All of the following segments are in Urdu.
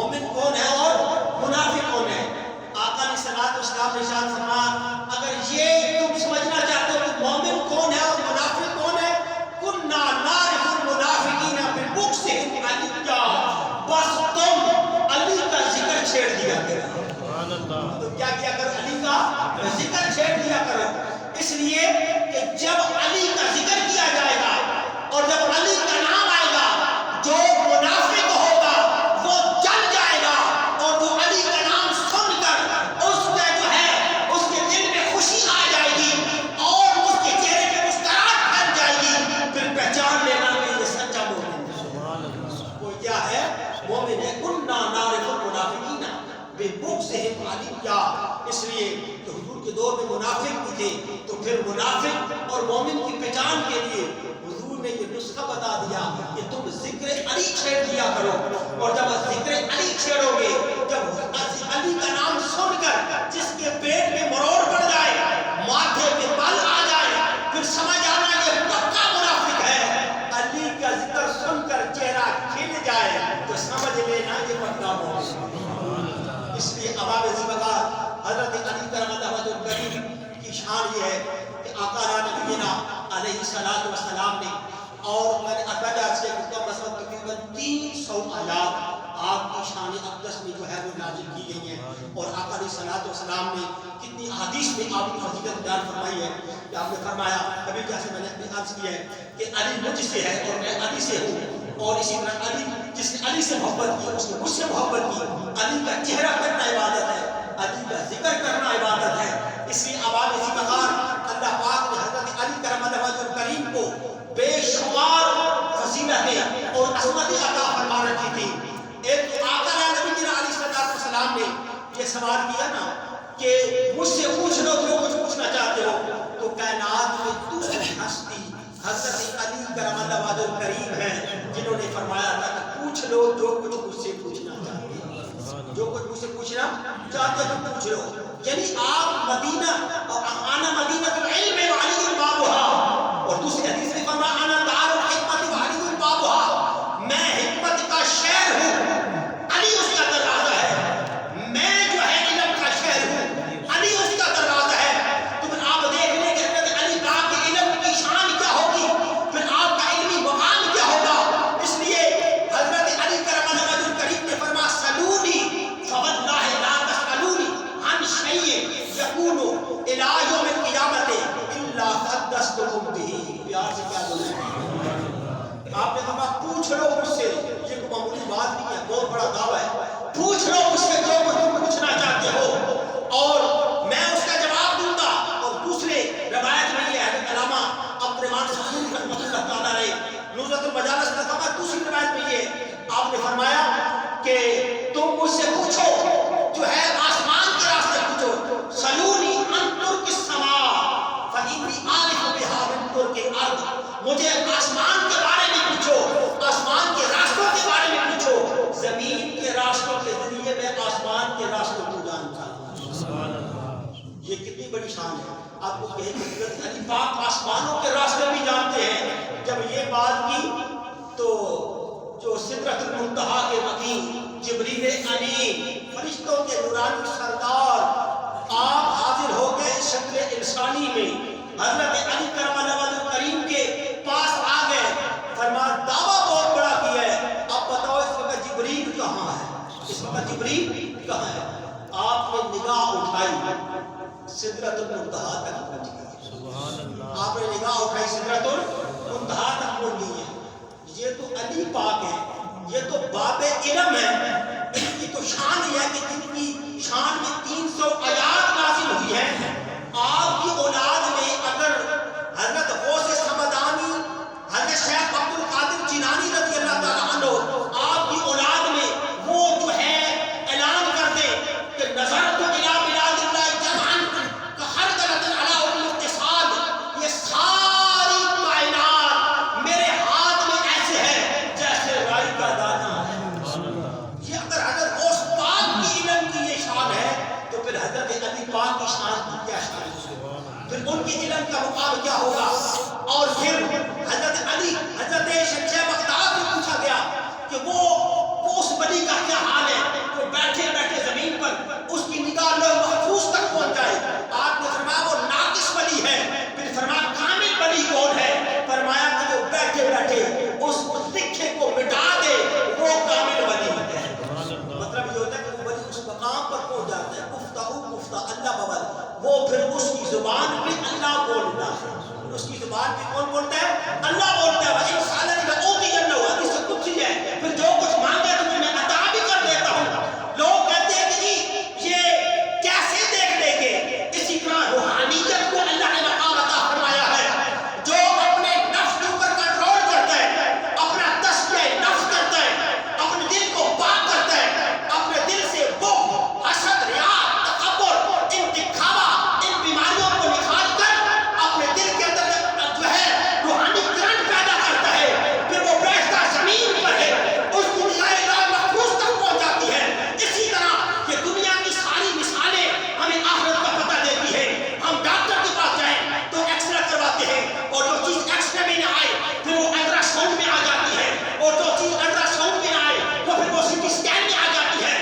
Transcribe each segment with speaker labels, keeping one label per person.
Speaker 1: مومن کون ہے اور منافق کون ہے. آقا نے صلوات و سلام ارشاد فرمایا اگر یہ تم سمجھنا چاہتے ہو کہ مومن کون ہے اور منافق کون ہے، کننا نعرف المنافقین ببغضهم علیہ، بس تم علی کا ذکر چھیڑ دیا کرو. تم کیا کیا کرو؟ علی کا ذکر چھیڑ دیا کرو. اس لیے کہ جب علی کا ذکر کیا جائے گا اور جب علی کا نام آئے گا، جو منافق ہوگا وہ جل جائے گا اور وہ علی کا نام سن کر اس میں جو ہے اس کے دل میں خوشی آ جائے گی اور اس کے چہرے پہ مسکراہٹ پھیل جائے گی. پھر پہچان لینا کہ یہ سچا مومن ہے. وہ کیا ہے؟ مومن ہے. کننا نعرف المنافقین ببغضهم علیہ. اس لیے کہ حضور کے دور میں منافق بھی تھے، تو پھر منافق اور مومن کی پہچان کے لیے حضور نے یہ نسخہ بتا دیا کہ تم ذکر علی چھیڑ دیا کرو. اور جب ذکر علی چھیڑو گے، جب علی کا نام سن کر جس کے پیٹ میں مروڑ پڑ جائے، ماتھے پہ بل آ جائے، پھر سمجھ آنا یہ پکا منافق ہے. علی کا ذکر سن کر چہرہ کھل جائے تو سمجھ لینا یہ پکا منافق ہے. اس لیے اباب ذوالفقار حضرت علی کرم اللہ وجہ الکریم کی شان یہ ہے کہ آقا نبینا علیہ الصلوۃ والسلام نے، اور میں نے پہلے عرض کیا کہ مثلا تقریباً 300 آیات آپ کی شان اقدس میں جو ہے وہ نازل کی گئی ہیں. اور آقا علیہ الصلوۃ والسلام نے کتنی احادیث میں آپ کی فضیلت بیان فرمائی ہے کہ آپ نے فرمایا ابھی جیسے میں نے عرض کیا ہے کہ علی مجھ سے ہے اور میں علی سے ہوں. اور اسی طرح علی جس نے علی سے محبت کی اس نے مجھ سے محبت کی. علی کا چہرہ کرنا عبادت ہے، علی کا ذکر کرنا عبادت ہے. اس لیے اباب ذوالفقار اللہ پاک نے حضرت علی کرم اللہ وجہ الکریم کو بے شمار فضیلتیں اور عظمتیں عطا فرما رکھی تھی. ایک تو آقا نبی علیہ السلام نے یہ سوال کیا نا کہ مجھ سے پوچھ لو جو کچھ پوچھنا چاہتے ہو، تو کائنات میں دوسری ہستی حضرت علی کرم اللہ وجہ الکریم ہیں جنہوں نے فرمایا تھا کہ پوچھ لو جو کچھ مجھ سے پوچھنا چاہتے ہو، جو کچھ مجھ سے پوچھنا چاہتے ہو پوچھ لو. یعنی آپ مدینہ اور آنا مدینہ العلم وعلی بابها، اور دوسری حدیث میں فرمایا انا دار الحکمت وعلی بابها، میں حکمت کا شہر ہوں، علی اس کا دروازہ ہے. میں جو ہے علم کا شہر ہوں، علی اس کا دروازہ ہے. تو پھر آپ دیکھ لیں کہ حضرت علی پاک کے علم کی شان کیا ہوگی، پھر آپ کا علمی مقام کیا ہوگا. اس لیے حضرت علی کرم اللہ وجہ الکریم نے فرمایا سلونی فواللہ لا تسألونی عن شیء یکون الی یوم القیامت الا حدثتکم بہ. پیار سے کیا بولیں، آپ نے فرمایا پوچھ لو مجھ سے. یہ کوئی معمولی بات نہیں ہے، بہت بڑا دعویٰ ہے. پوچھ لو مجھ سے جو تم پوچھنا چاہتے ہو اور میں اس کا جواب دوں گا. اور دوسرے روایت میں یہ ہے کہ علامہ عبد الرحمن سکون رحمۃ اللہ تعالیٰ علیہ نزہۃ المجالس میں فرمایا، دوسری روایت میں یہ آپ نے فرمایا کہ تم مجھ سے پوچھو جو ہے آسمان کے راستے پوچھو. سلونی عن ترک السماء فإنی عارف بها من ترک الارض، مجھے آسمان کے بارے میں پوچھو، آسمان کے راستوں کے بارے میں پوچھو، زمین کے راستوں کے ذریعے میں آسمان کے راستوں کو جانتا ہوں. یہ کتنی بڑی شان ہے. آپ کو کہیں کہ حضرت علی پاک آسمانوں کے راستے بھی جانتے ہیں. جب یہ بات کی تو جو سدرۃ المنتہا کے مقیم جبریل امین فرشتوں کے نورانی سردار آپ حاضر ہو گئے شکل انسانی میں. حضرت علی کرم اللہ وجہ الکریم کے پاس آ گئے، فرمایا دعویٰ بہت بڑا کیا ہے، اب بتاؤ اس وقت جبریل کہاں ہے، اس وقت جبریل کہاں ہے. آپ نے نگاہ اٹھائی سدرۃ المنتہا تک پہنچ گئی. آپ نے نگاہ اٹھائی سدرۃ المنتہا تک پہنچ گئی ہے. یہ تو علی پاک ہے، یہ تو باب علم ہے. ان کی تو شان یہ ہے کہ جن کی شان میں 300 آیات نازل ہوئی ہیں. آپ کی اولاد میں اگر حضرت غوث سمدانی حضرت شیخ عبد القادر جیلانی رضی اللہ تعالیٰ عنہ آپ کی اولاد میں وہ جو ہے اعلان کر دے کہ نظرت الی بلاد اللہ جمعا کحرقۃ علی الاقتصاد، یہ ساری کائنات میرے ہاتھ میں ایسے ہے جیسے رائی کا دانہ ہے. یہ اگر حضرت غوث پاک کی علم کی یہ شان ہے تو پھر حضرت علی پاک کی شان کی کیا شان ہے، پھر ان کے علم کا مقام کیا ہوگا. اور پھر حضرت علی حضرت شیخ بغداد سے پوچھا گیا کہ وہ اس ولی کا کیا حال ہے. کی زبان پہ اللہ بولتا ہے، اس کی زبان پہ کون بولتا ہے؟ اللہ بولتا ہے۔ وَإِنْ سَأَلَنِي لَأُعْطِيَنَّهُ، حدیث سے قدسی ہے، پھر جو کچھ مانگے تمہیں میں عطا بھی کر دیتا ہوں۔ لوگ کہتے ہیں کہ جی یہ کیسے دیکھ لیں گے؟ اسی طرح روحانیت کو اللہ نے مقام عطا فرمایا ہے۔ جو اپنے نفس کے اوپر کنٹرول کرتا ہے، اپنا تزکیہ نفس کرتا ہے، اپنے دل کو پاک کرتا ہے، اپنے دل سے بغض، حسد، ریا، تکبر، ان دکھاوا، ان بیماریوں کو نکال کر اپنے دل کے اندر جو ہے روحانی کرنٹ پیدا کرتا ہے، پھر وہ بیٹھتا زمین پر ہے، اس دنیا لا محفوظ تک پہنچ جاتی ہے۔ اسی طرح یہ دنیا کی ساری مثالیں ہمیں آخرت کا پتہ دیتی ہے۔ ہم ڈاکٹر کے پاس جائیں تو ایکس رے کرواتے ہیں، اور جو چیز ایکس رے میں نہ آئے پھر وہ الٹرا ساؤنڈ میں آ جاتی ہے، اور جو چیز الٹرا ساؤنڈ میں نہ آئے وہ پھر وہ سی ٹی اسکین میں آ جاتی ہے۔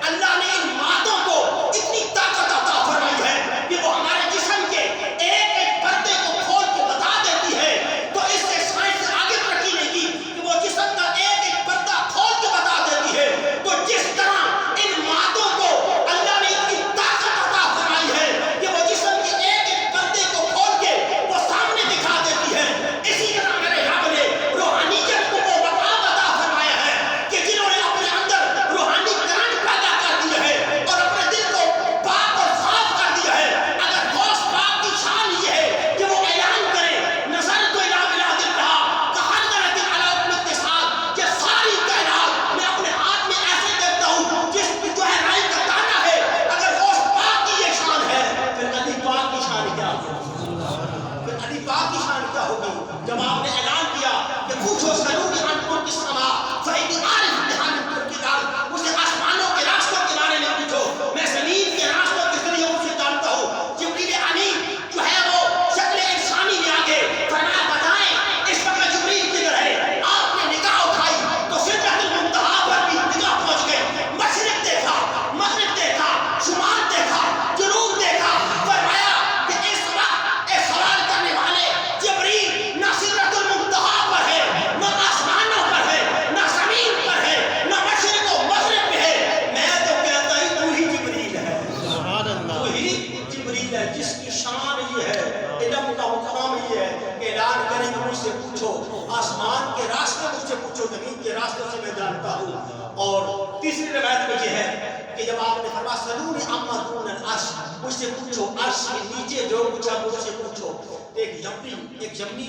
Speaker 1: اللہ نے ان مادوں کو اتنی طاقت عطا فرمائی ہے کہ وہ ہمارے جسم کے ایک ایک پردے کو کھول کے بتا دیتی ہے۔ تو اس سے سائنس آگے ترقی نہیں کی کہ وہ جسم کا ایک ایک پردہ کھول کے بتا دیتی ہے۔ تو جس طرح ان مادوں کو اللہ نے اتنی طاقت عطا فرمائی ہے کہ وہ جسم کے ایک ایک پردے کو کھول کے وہ سامنے دکھا دیتی ہے، اسی طرح میرے رب نے روحانیت کو وہ مقام عطا فرمایا ہے کہ جنہوں نے اپنے اندر روحانی کرنٹ پیدا کر دیا ہے اور اپنے دل کو پاک اور صاف کر دیا ہے۔ اگر غوث پاک کی شان یہ ہے کہ وہ اعلان کرے نظرت الی بلاد اللہ کحضرۃ علی ابن اتصال، کہ ساری کائنات میں اپنے ہاتھ میں ایسے دیکھتا ہوں جس میں جو ہے رائی کا دانہ ہے۔ اگر غوث پاک کی یہ شان ہے، پھر علی پاک کی شان کیا ہوگی؟ پھر علی پاک کی شان کیا ہوگی؟ جب آپ نے اعلان کیا کہ پوچھو سلونی عن ملک السماء فإنی عارف بها من ترک الارض، مجھے آسمانوں کے راستوں کے بارے میں پوچھو، میں زمین کے راستوں کے ذریعے ان سے جانتا ہوں۔ جبریل امین جو ہے وہ شکل انسانی میں آگے فرمایا بتائیں اس وقت جبریل کدھر ہے؟ آپ نے نگاہ اٹھائی تو سدرۃ المنتہا پر بھی نگاہ پہنچ گئے، مشرق دیکھا، مغرب دیکھا، شمال دیکھا، جنوب دیکھا، فرمایا کہ اس وقت ایک سوال کرنے والے جبریل نہ سدرۃ المنتہا پر ہے، نہ آسمانوں پر ہے، نہ زمین پر ہے، نہ مشرق و مغرب میں ہے۔ میں تو کہتا ہوں تو ہی جبریل ہے، تو ہی جبریل ہے جس کی شان یہ ہے، علم کا مقام یہ ہے کہ اعلان کریں کہ مجھ سے پوچھو، آسمان کے راستے مجھ سے پوچھو، زمین کے راستوں سے میں جانتا ہوں۔ اور تیسری روایت میں یہ ہے کہ جب آپ نے فرمایا سلونی عما دون العرش، مجھ سے پوچھو عرش کے نیچے جو کچھ ہے مجھ سے پوچھو۔ ایک یمنی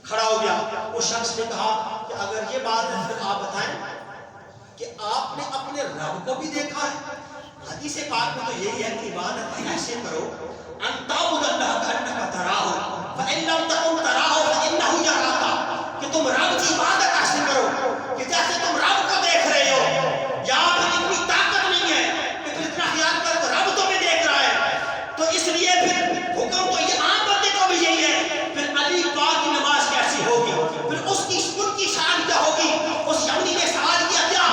Speaker 1: کھڑا ہو گیا، اس شخص نے کہا کہ اگر یہ بات ہے پھر آپ بتائیں کہ آپ نے اپنے رب کو بھی دیکھا ہے؟ حدیث پاک میں تو یہی ہے کہ عبادت ایسے کرو ان تعبد اللہ کانک تراہ فإن لم تکن تراہ فإنہ یراک، کہ تم رب کی عبادت ایسے کرو کہ جیسے تم رب کو دیکھ رہے ہو۔ یا پھر اتنی طاقت نہیں ہے کہ پھر اتنا خیال کر کہ رب تمہیں دیکھ رہا ہے، تو اس لیے پھر حکم تو یہ عام بندے کو بھی یہی ہے۔ پھر علی پاک کی نماز کیسی ہوگی؟ پھر اس کی ان کی شان کیا ہوگی؟ اس یمنی نے سوال کیا کیا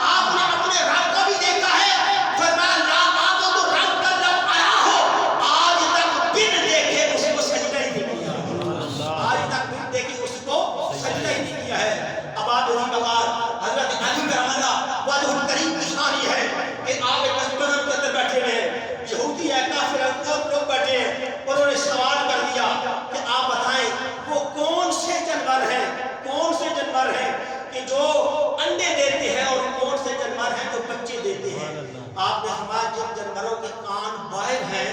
Speaker 1: آپ نے اپنے رب کو بھی دیکھا ہے؟ فرمایا لا اعبد رب کا لو اراه، آج تک بن دیکھے اس کو سجدہ ہی نہیں کیا، آج تک بن دیکھے اس کو سجدہ ہی نہیں کیا ہے۔ اب آپ اسی بغار حضرت علی کرم اللہ وجہ الکریم کی شان یہ ہے کہ آپ ایک مسجد کے اندر بیٹھے ہیں، یہودی ہے، کافر ہے، بہت لوگ بیٹھے ہیں، انہوں نے سوال کر دیا کہ آپ بتائیں وہ کون سے جانور ہیں، کون سے جانور ہیں کہ جو انڈے دیتے ہیں، اور کون سے جانور ہیں جو بچے دیتے ہیں؟ آپ نے فرمایا جن جانوروں کے کان باہر ہیں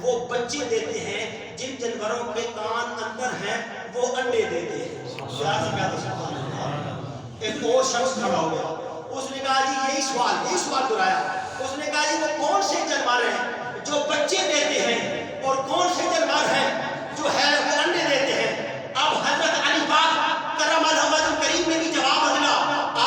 Speaker 1: وہ بچے دیتے ہیں، جن جانوروں کے کان اندر ہیں وہ انڈے دیتے ہیں۔ ایک اور شخص کھڑا ہو گیا، اس نے کہا جی یہی سوال دہرایا، اس نے کہا جی وہ کون سے جانور ہیں جو بچے دیتے ہیں، اور کون سے جانور ہیں جو ہے وہ انڈے دیتے ہیں؟ اب حضرت علی پاک کرم اللہ وجہ کریم نے بھی جواب بدلا،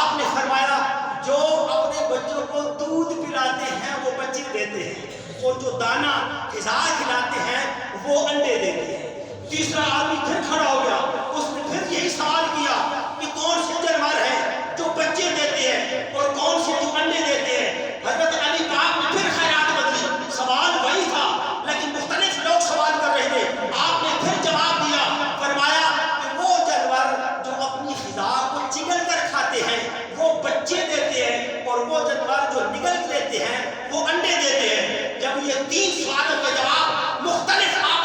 Speaker 1: آپ نے فرمایا جو اپنے بچوں کو دودھ پلاتے ہیں وہ بچے دیتے ہیں، اور جو دانہ غذا کھلاتے ہیں وہ انڈے دیتے ہیں۔ تیسرا آدمی پھر کھڑا ہو گیا، اس نے پھر یہی سوال کیا کہ کون سے جانور ہیں جو بچے دیتے ہیں اور کون سے جو انڈے دیتے ہیں؟ حضرت علی پاک نے پھر خیرات بدلی، سوال وہی تھا لیکن مختلف لوگ سوال کر رہے تھے۔ آپ نے پھر جواب دیا، فرمایا کہ وہ جانور جو اپنی غذا کو چگل کر کھاتے ہیں وہ بچے دیتے ہیں، اور وہ جانور جو نگل لیتے ہیں وہ انڈے دیتے ہیں۔ جب یہ تین سوالوں کے جواب مختلف آپ